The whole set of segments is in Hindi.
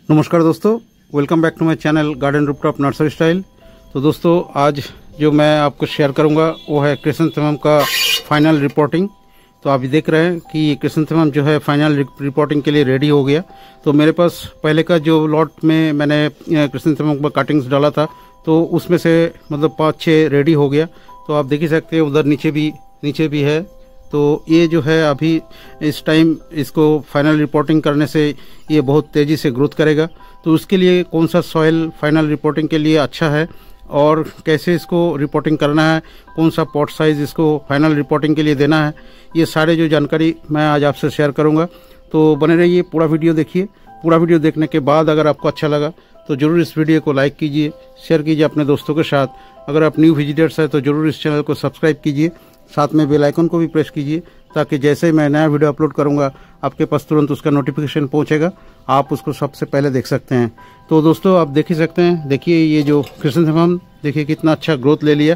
नमस्कार दोस्तों, welcome back to my channel garden rooftop nursery style. तो दोस्तों आज जो मैं आपको शेयर करूंगा वो है क्रिसैंथेमम का फाइनल रिपोर्टिंग। तो आप देख रहे हैं कि क्रिसैंथेमम जो है फाइनल रिपोर्टिंग के लिए रेडी हो गया। तो मेरे पास पहले का जो लॉट में मैंने क्रिसैंथेमम का कटिंग्स डाला था तो उसमें से मतलब 5-6 रेडी हो गया। तो आप देख ही सकते हैं उधर नीचे भी है। तो ये जो है अभी इस टाइम इसको फाइनल रिपोर्टिंग करने से ये बहुत तेज़ी से ग्रोथ करेगा। तो उसके लिए कौन सा सॉइल फाइनल रिपोर्टिंग के लिए अच्छा है और कैसे इसको रिपोर्टिंग करना है, कौन सा पॉट साइज़ इसको फाइनल रिपोर्टिंग के लिए देना है, ये सारे जो जानकारी मैं आज आपसे शेयर करूंगा। तो बने रहिए, पूरा वीडियो देखिए। पूरा वीडियो देखने के बाद अगर आपको अच्छा लगा तो ज़रूर इस वीडियो को लाइक कीजिए, शेयर कीजिए अपने दोस्तों के साथ। अगर आप न्यू विजिटर्स हैं तो ज़रूर इस चैनल को सब्सक्राइब कीजिए, साथ में बेल आइकन को भी प्रेस कीजिए ताकि जैसे मैं नया वीडियो अपलोड करूंगा आपके पास तुरंत उसका नोटिफिकेशन पहुंचेगा, आप उसको सबसे पहले देख सकते हैं। तो दोस्तों आप देख ही सकते हैं, देखिए ये जो क्रिसैंथेमम देखिए कितना अच्छा ग्रोथ ले लिया।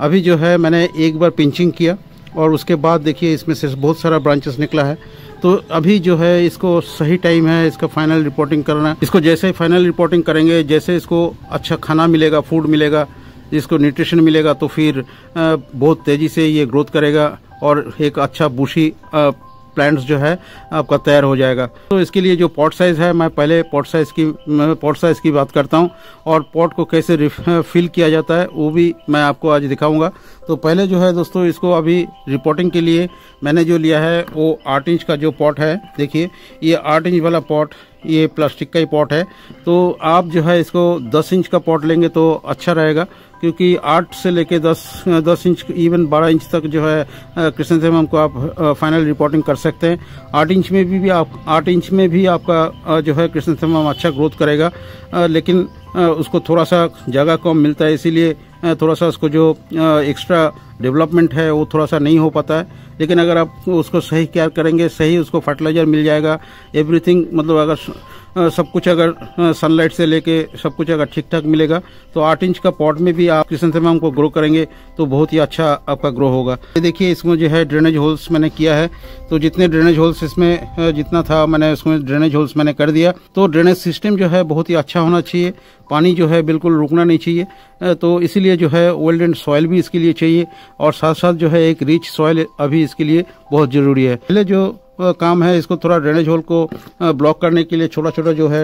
अभी जो है मैंने एक बार पिंचिंग किया और उसके बाद देखिए इसमें से बहुत सारा ब्रांचेस निकला है। तो अभी जो है इसको सही टाइम है इसका फाइनल रिपोर्टिंग करना। इसको जैसे ही फाइनल रिपोर्टिंग करेंगे, जैसे इसको अच्छा खाना मिलेगा, फूड मिलेगा, जिसको न्यूट्रिशन मिलेगा, तो फिर बहुत तेज़ी से ये ग्रोथ करेगा और एक अच्छा बुशी प्लांट्स जो है आपका तैयार हो जाएगा। तो इसके लिए जो पॉट साइज़ है, मैं पहले पॉट साइज़ की बात करता हूं और पॉट को कैसे फिल किया जाता है वो भी मैं आपको आज दिखाऊंगा। तो पहले जो है दोस्तों इसको अभी रिपोर्टिंग के लिए मैंने जो लिया है वो 8 इंच का जो पॉट है। देखिए ये 8 इंच वाला पॉट, ये प्लास्टिक का ही पॉट है। तो आप जो है इसको 10 इंच का पॉट लेंगे तो अच्छा रहेगा, क्योंकि 8 से लेके 10 इंच इवन 12 इंच तक जो है क्रिसैंथेमम को आप फाइनल रिपोर्टिंग कर सकते हैं। 8 इंच में भी आपका जो है क्रिसैंथेमम अच्छा ग्रोथ करेगा, लेकिन उसको थोड़ा सा जगह कम मिलता है, इसीलिए थोड़ा सा उसको जो एक्स्ट्रा डेवलपमेंट है वो थोड़ा सा नहीं हो पाता है। लेकिन अगर आप उसको सही केयर करेंगे, सही उसको फर्टिलाइजर मिल जाएगा, एवरीथिंग मतलब अगर सब कुछ अगर सनलाइट से लेके सब कुछ अगर ठीक ठाक मिलेगा तो 8 इंच का पॉट में भी आप क्रिसैंथेमम को ग्रो करेंगे तो बहुत ही अच्छा आपका ग्रो होगा। ये देखिए इसमें जो है ड्रेनेज होल्स मैंने किया है। तो जितने ड्रेनेज होल्स इसमें जितना था मैंने उसमें ड्रेनेज होल्स मैंने कर दिया। तो ड्रेनेज सिस्टम जो है बहुत ही अच्छा होना चाहिए, पानी जो है बिल्कुल रुकना नहीं चाहिए। तो इसीलिए जो है वेल ड्रेन्ड सॉइल भी इसके लिए चाहिए और साथ साथ जो है एक रिच सॉइल अभी इसके लिए बहुत ज़रूरी है। पहले जो काम है इसको थोड़ा ड्रेनेज होल को ब्लॉक करने के लिए छोटा छोटा जो है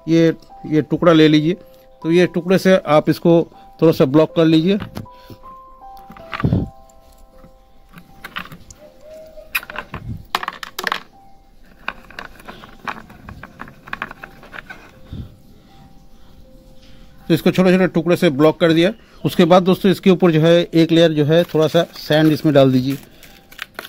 ये टुकड़ा ले लीजिए। तो ये टुकड़े से आप इसको थोड़ा सा ब्लॉक कर लीजिए। तो इसको छोटे छोटे टुकड़े से ब्लॉक कर दिया। उसके बाद दोस्तों इसके ऊपर जो है एक लेयर जो है थोड़ा सा सैंड इसमें डाल दीजिए।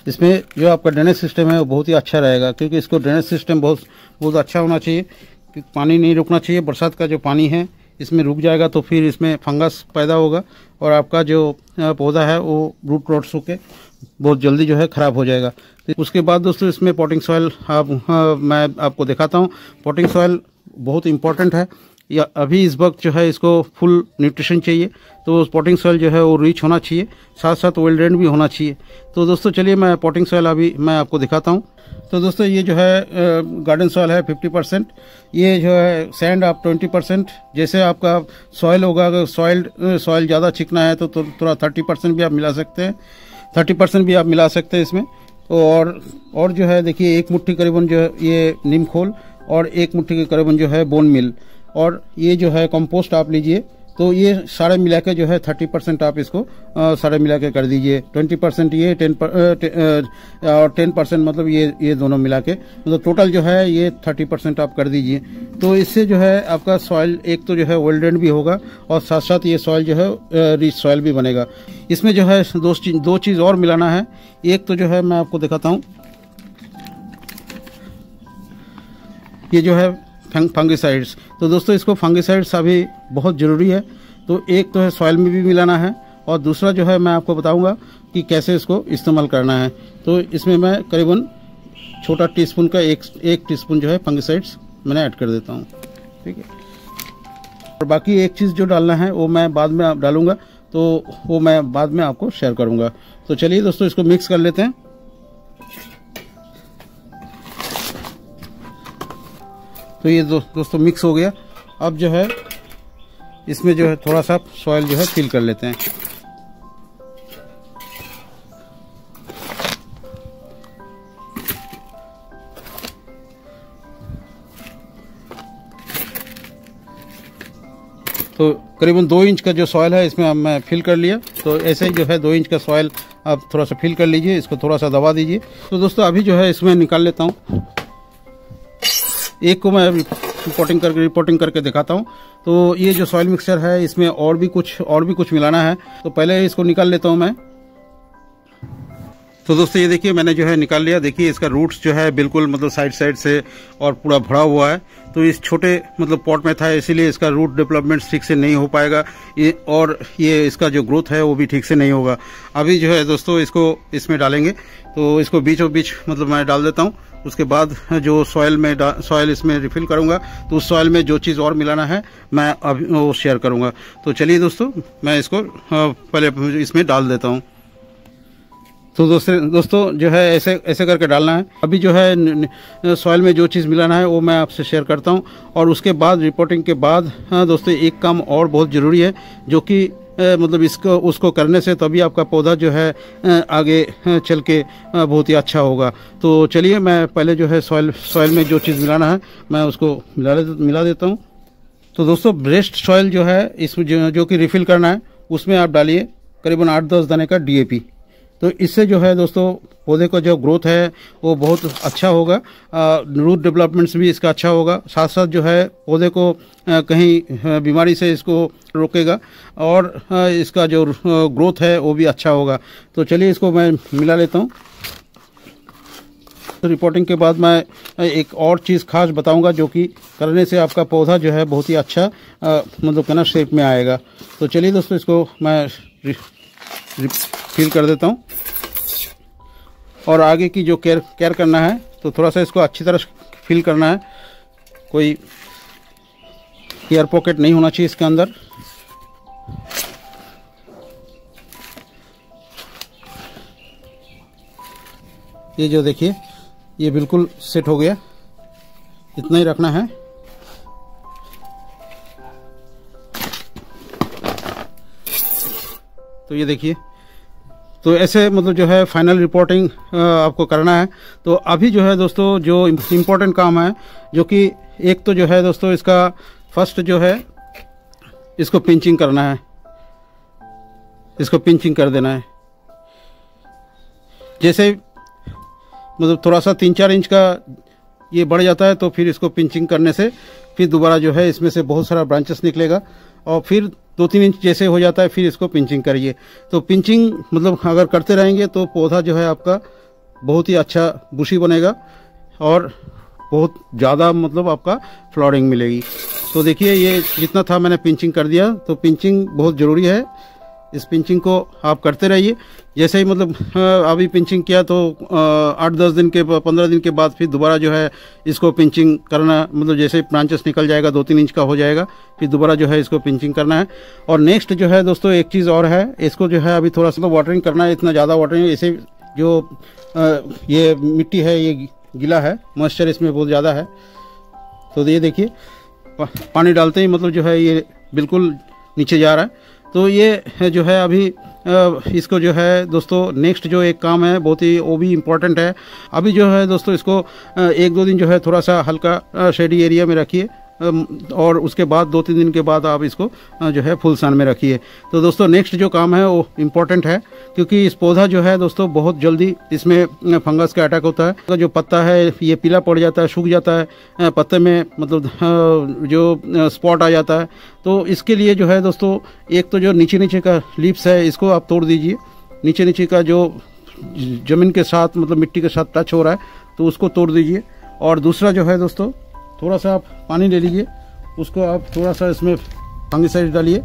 इसमें जो आपका ड्रेनेज सिस्टम है वो बहुत ही अच्छा रहेगा, क्योंकि इसको ड्रेनेज सिस्टम बहुत अच्छा होना चाहिए, क्योंकि पानी नहीं रुकना चाहिए। बरसात का जो पानी है इसमें रुक जाएगा तो फिर इसमें फंगस पैदा होगा और आपका जो पौधा है वो रूट रॉट सूखे बहुत जल्दी जो है ख़राब हो जाएगा। उसके बाद दोस्तों इसमें पॉटिंग सॉइल मैं आपको दिखाता हूँ। पॉटिंग सॉइल बहुत इंपॉर्टेंट है। या अभी इस वक्त जो है इसको फुल न्यूट्रिशन चाहिए, तो पॉटिंग सॉइल जो है वो रिच होना चाहिए, साथ साथ वेल ड्रेन्ड भी होना चाहिए। तो दोस्तों चलिए मैं पॉटिंग सॉइल अभी मैं आपको दिखाता हूँ। तो दोस्तों ये जो है गार्डन सॉइल है 50%, ये जो है सैंड आप 20%। जैसे आपका सॉइल होगा, अगर सॉइल ज़्यादा चिकना है तो थोड़ा 30% भी आप मिला सकते हैं, 30% भी आप मिला सकते हैं इसमें। और जो है देखिए 1 मुट्ठी करीबन जो है ये नीम खोल और 1 मुट्ठी के करीबन जो है बोन मिल, और ये जो है कंपोस्ट आप लीजिए। तो ये सारे मिला के जो है 30% आप इसको सारे मिला के कर दीजिए। 20% ये 10% मतलब ये दोनों मिला के मतलब टोटल जो है ये 30% आप कर दीजिए। तो इससे जो है आपका सॉइल एक तो जो है वेल ड्रेन्ड भी होगा और साथ साथ ये सॉइल जो है रिच सॉइल भी बनेगा। इसमें जो है दो चीज़ और मिलाना है। एक तो जो है मैं आपको दिखाता हूँ, ये जो है फंगिसाइड्स। तो दोस्तों इसको फंगिसाइड्स अभी बहुत ज़रूरी है। तो एक तो है सॉइल में भी मिलाना है और दूसरा जो है मैं आपको बताऊंगा कि कैसे इसको इस्तेमाल करना है। तो इसमें मैं करीबन छोटा टीस्पून का एक टीस्पून जो है फंगिसाइड्स मैंने ऐड कर देता हूँ, ठीक है। और बाकी एक चीज़ जो डालना है वो मैं बाद में डालूंगा, तो वो मैं बाद में आपको शेयर करूँगा। तो चलिए दोस्तों इसको मिक्स कर लेते हैं। तो ये दोस्तों मिक्स हो गया। अब जो है इसमें जो है थोड़ा सा सॉइल जो है फिल कर लेते हैं। तो करीबन 2 इंच का जो सॉइल है इसमें अब मैं फिल कर लिया। तो ऐसे ही जो है 2 इंच का सॉइल आप थोड़ा सा फिल कर लीजिए, इसको थोड़ा सा दबा दीजिए। तो दोस्तों अभी जो है इसमें निकाल लेता हूँ। एक को मैं रिपोर्टिंग करके दिखाता हूँ। तो ये जो सॉइल मिक्सचर है इसमें और भी कुछ मिलाना है। तो पहले इसको निकाल लेता हूँ मैं। तो दोस्तों ये देखिए मैंने जो है निकाल लिया। देखिए इसका रूट्स जो है बिल्कुल मतलब साइड से और पूरा भरा हुआ है। तो इस छोटे मतलब पॉट में था, इसीलिए इसका रूट डेवलपमेंट ठीक से नहीं हो पाएगा और ये इसका जो ग्रोथ है वो भी ठीक से नहीं होगा। अभी जो है दोस्तों इसको इसमें डालेंगे। तो इसको बीचों बीच मतलब मैं डाल देता हूँ। उसके बाद जो सॉइल इसमें रिफिल करूँगा तो उस सॉइल में जो चीज़ और मिलाना है मैं अभी वो शेयर करूँगा। तो चलिए दोस्तों मैं इसको पहले इसमें डाल देता हूँ। तो दोस्तों जो है ऐसे करके डालना है। अभी जो है सॉइल में जो चीज़ मिलाना है वो मैं आपसे शेयर करता हूँ। और उसके बाद रिपोर्टिंग के बाद दोस्तों एक काम और बहुत ज़रूरी है, जो कि मतलब उसको करने से तभी आपका पौधा जो है आगे चल के बहुत ही अच्छा होगा। तो चलिए मैं पहले जो है सॉइल में जो चीज़ मिलाना है मैं उसको मिला देता हूँ। तो दोस्तों ब्रेस्ट सॉइल जो है इसमें जो कि रिफ़िल करना है उसमें आप डालिए करीबन 8-10 दाने का DAP। तो इससे जो है दोस्तों पौधे का जो ग्रोथ है वो बहुत अच्छा होगा। रूट डेवलपमेंट्स भी इसका अच्छा होगा। साथ साथ जो है पौधे को कहीं बीमारी से इसको रोकेगा और इसका जो ग्रोथ है वो भी अच्छा होगा। तो चलिए इसको मैं मिला लेता हूँ। तो रिपोर्टिंग के बाद मैं एक और चीज़ खास बताऊंगा, जो कि करने से आपका पौधा जो है बहुत ही अच्छा मतलब कहना शेप में आएगा। तो चलिए दोस्तों इसको मैं फिल कर देता हूँ। और आगे की जो केयर करना है तो थोड़ा सा इसको अच्छी तरह फिल करना है। कोई एयर पॉकेट नहीं होना चाहिए इसके अंदर। ये जो देखिए ये बिल्कुल सेट हो गया, इतना ही रखना है। तो ये देखिए, तो ऐसे मतलब जो है फाइनल रिपोर्टिंग आपको करना है। तो अभी जो है दोस्तों जो इम्पोर्टेंट काम है, जो कि एक तो जो है दोस्तों इसका फर्स्ट जो है इसको पिंचिंग करना है, इसको पिंचिंग कर देना है। जैसे मतलब थोड़ा सा 3-4 इंच का ये बढ़ जाता है तो फिर इसको पिंचिंग करने से फिर दोबारा जो है इसमें से बहुत सारा ब्रांचेस निकलेगा और फिर 2-3 इंच जैसे हो जाता है फिर इसको पिंचिंग करिए। तो पिंचिंग मतलब अगर करते रहेंगे तो पौधा जो है आपका बहुत ही अच्छा बुशी बनेगा और बहुत ज़्यादा मतलब आपका फ्लावरिंग मिलेगी। तो देखिए ये जितना था मैंने पिंचिंग कर दिया। तो पिंचिंग बहुत ज़रूरी है, इस पिंचिंग को आप करते रहिए। जैसे ही मतलब अभी पिंचिंग किया तो 8-10 दिन के 15 दिन के बाद फिर दोबारा जो है इसको पिंचिंग करना, मतलब जैसे ही ब्रांचेस निकल जाएगा 2-3 इंच का हो जाएगा फिर दोबारा जो है इसको पिंचिंग करना है। और नेक्स्ट जो है दोस्तों एक चीज़ और है, इसको जो है अभी थोड़ा सा वाटरिंग करना है। इतना ज़्यादा वाटरिंग, ऐसे जो ये मिट्टी है ये गीला है, मॉइस्चर इसमें बहुत ज़्यादा है। तो ये देखिए पानी डालते ही मतलब जो है ये बिल्कुल नीचे जा रहा है। तो ये जो है अभी इसको जो है दोस्तों नेक्स्ट जो एक काम है बहुत ही वो भी इम्पोर्टेंट है। अभी जो है दोस्तों इसको 1-2 दिन जो है थोड़ा सा हल्का शेडी एरिया में रखिए और उसके बाद 2-3 दिन के बाद आप इसको जो है फुल सन में रखिए। तो दोस्तों नेक्स्ट जो काम है वो इम्पोर्टेंट है, क्योंकि इस पौधा जो है दोस्तों बहुत जल्दी इसमें फंगस का अटैक होता है। जो पत्ता है ये पीला पड़ जाता है, सूख जाता है, पत्ते में मतलब जो स्पॉट आ जाता है। तो इसके लिए जो है दोस्तों एक तो जो नीचे का लीव्स है इसको आप तोड़ दीजिए। नीचे का जो ज़मीन के साथ मतलब मिट्टी के साथ टच हो रहा है तो उसको तोड़ दीजिए। और दूसरा जो है दोस्तों थोड़ा सा आप पानी ले लीजिए, उसको आप थोड़ा सा इसमें फंगिसाइड डालिए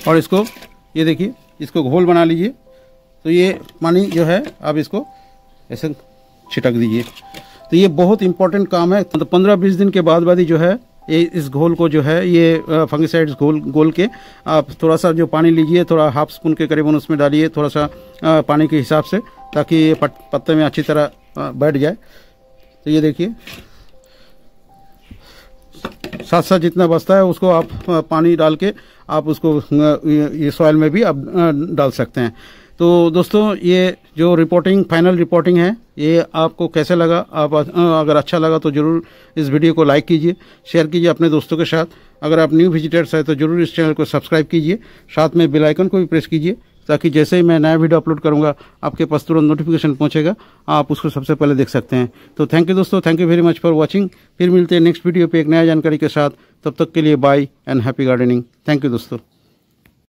और इसको ये देखिए इसको घोल बना लीजिए। तो ये पानी जो है आप इसको ऐसे छिटक दीजिए। तो ये बहुत इंपॉर्टेंट काम है। मतलब 15-20 दिन के बाद ही जो है इस घोल को जो है ये फंगिसाइड्स घोल के आप थोड़ा सा जो पानी लीजिए, थोड़ा 1/2 स्पून के करीबन उसमें डालिए, थोड़ा सा पानी के हिसाब से, ताकि ये पत्ते में अच्छी तरह बैठ जाए। तो ये देखिए साथ साथ जितना बचता है उसको आप पानी डाल के आप उसको ये सॉइल में भी आप डाल सकते हैं। तो दोस्तों ये जो रिपोर्टिंग फाइनल रिपोर्टिंग है ये आपको कैसे लगा, आप अगर अच्छा लगा तो ज़रूर इस वीडियो को लाइक कीजिए, शेयर कीजिए अपने दोस्तों के साथ। अगर आप न्यू विजिटर्स हैं तो ज़रूर इस चैनल को सब्सक्राइब कीजिए, साथ में बेल आइकन को भी प्रेस कीजिए ताकि जैसे ही मैं नया वीडियो अपलोड करूंगा आपके पास तुरंत नोटिफिकेशन पहुंचेगा, आप उसको सबसे पहले देख सकते हैं। तो थैंक यू दोस्तों, thank you very much for watching. फिर मिलते हैं नेक्स्ट वीडियो पे एक नया जानकारी के साथ। तब तक के लिए bye and happy gardening. Thank you दोस्तों।